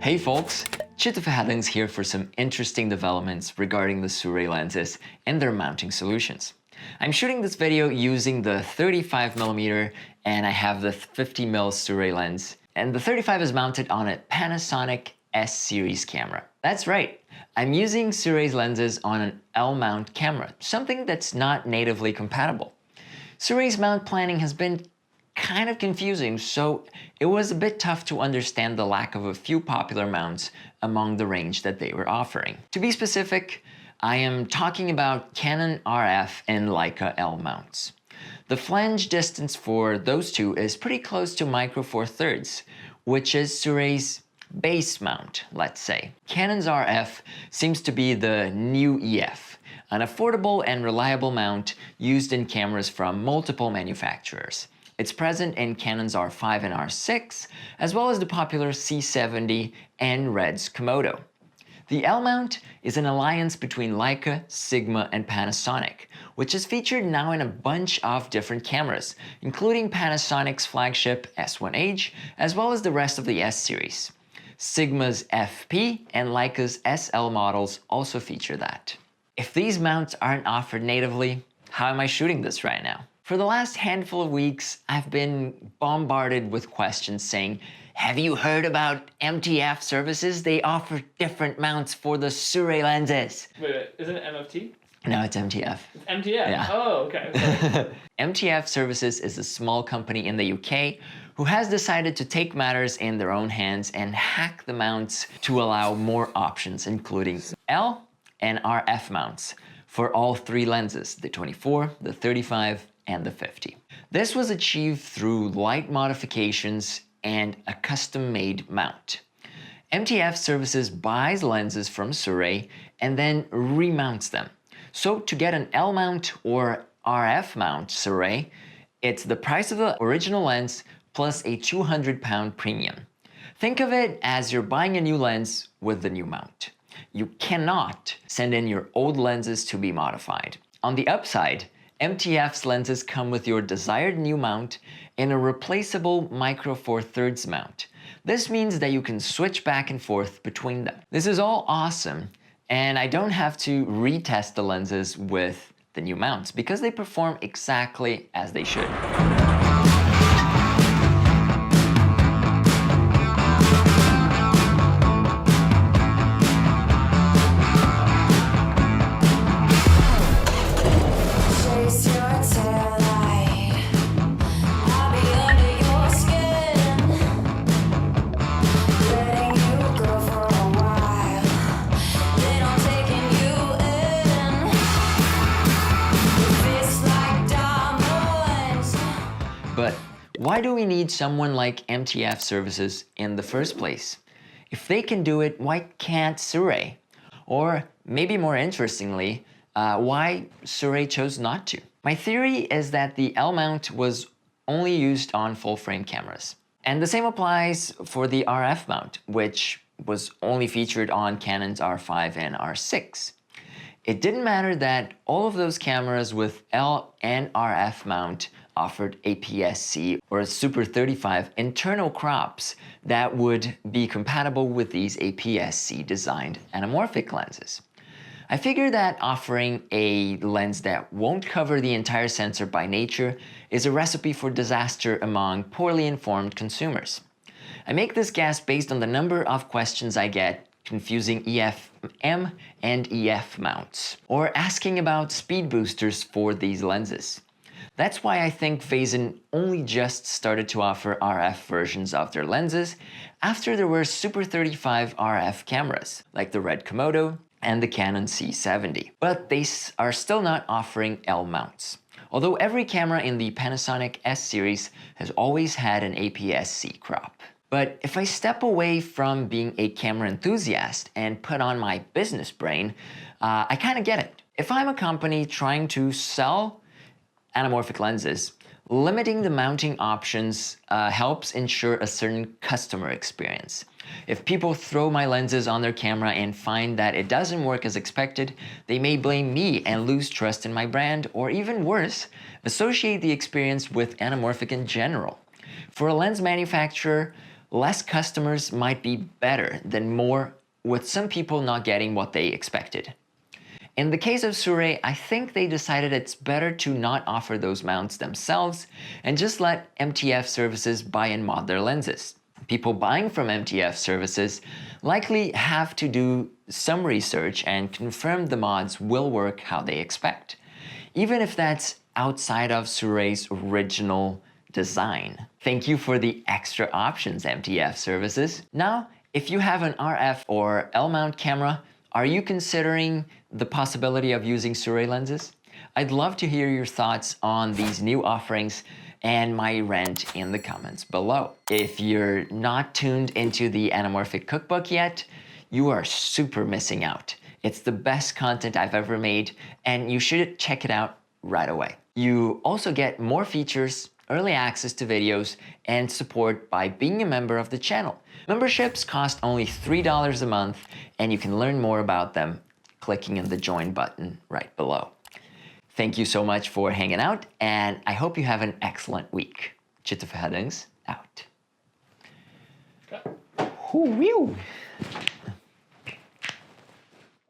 Hey folks, Chito Fahadlings here for some interesting developments regarding the Sirui lenses and their mounting solutions. I'm shooting this video using the 35mm and I have the 50mm Sirui lens, and the 35 is mounted on a Panasonic S-series camera. That's right, I'm using Sirui's lenses on an L-mount camera, something that's not natively compatible. Sirui's mount planning has been kind of confusing, so it was a bit tough to understand the lack of a few popular mounts among the range that they were offering. To be specific, I am talking about Canon RF and Leica L mounts. The flange distance for those two is pretty close to Micro Four Thirds, which is Sirui's base mount, let's say. Canon's RF seems to be the new EF, an affordable and reliable mount used in cameras from multiple manufacturers. It's present in Canon's R5 and R6, as well as the popular C70 and Red's Komodo. The L mount is an alliance between Leica, Sigma, and Panasonic, which is featured now in a bunch of different cameras, including Panasonic's flagship S1H, as well as the rest of the S-series. Sigma's FP and Leica's SL models also feature that. If these mounts aren't offered natively, how am I shooting this right now? For the last handful of weeks, I've been bombarded with questions saying, have you heard about MTF services? They offer different mounts for the Sirui lenses. Wait, isn't it MFT? No, it's MTF. It's MTF? Yeah. Oh, okay. MTF Services is a small company in the UK who has decided to take matters in their own hands and hack the mounts to allow more options, including L and RF mounts for all three lenses, the 24, the 35, and the 50. This was achieved through light modifications and a custom-made mount. MTF Services buys lenses from Sirui and then remounts them. So to get an L mount or RF mount Sirui, it's the price of the original lens plus a £200 premium. Think of it as you're buying a new lens with the new mount. You cannot send in your old lenses to be modified. On the upside, MTF's lenses come with your desired new mount in a replaceable Micro Four Thirds mount. This means that you can switch back and forth between them. This is all awesome, and I don't have to retest the lenses with the new mounts because they perform exactly as they should. But why do we need someone like MTF Services in the first place? If they can do it, why can't Sirui? Or maybe more interestingly, why Sirui chose not to? My theory is that the L mount was only used on full-frame cameras. And the same applies for the RF mount, which was only featured on Canon's R5 and R6. It didn't matter that all of those cameras with L and RF mount offered APS-C or a Super 35 internal crops that would be compatible with these APS-C designed anamorphic lenses. I figured that offering a lens that won't cover the entire sensor by nature is a recipe for disaster among poorly informed consumers. I make this guess based on the number of questions I get confusing EF-M and EF mounts, or asking about speed boosters for these lenses. That's why I think Phazon only just started to offer RF versions of their lenses after there were Super 35 RF cameras, like the Red Komodo and the Canon C70. But they are still not offering L mounts, although every camera in the Panasonic S-series has always had an APS-C crop. But if I step away from being a camera enthusiast and put on my business brain, I kind of get it. If I'm a company trying to sell anamorphic lenses, limiting the mounting options helps ensure a certain customer experience. If people throw my lenses on their camera and find that it doesn't work as expected, they may blame me and lose trust in my brand, or even worse, associate the experience with anamorphic in general. For a lens manufacturer, less customers might be better than more, with some people not getting what they expected. In the case of Sirui, I think they decided it's better to not offer those mounts themselves and just let MTF services buy and mod their lenses. People buying from MTF services likely have to do some research and confirm the mods will work how they expect, even if that's outside of Sirui's original design. Thank you for the extra options, MTF services. Now, if you have an RF or L-mount camera, are you considering the possibility of using Sirui lenses? I'd love to hear your thoughts on these new offerings and my rant in the comments below. If you're not tuned into the Anamorphic Cookbook yet, you are super missing out. It's the best content I've ever made, and you should check it out right away. You also get more features, early access to videos, and support by being a member of the channel. Memberships cost only $3 a month, and you can learn more about them clicking on the join button right below. Thank you so much for hanging out, and I hope you have an excellent week. Chitta Verheddings out. Okay. Whoo-wee.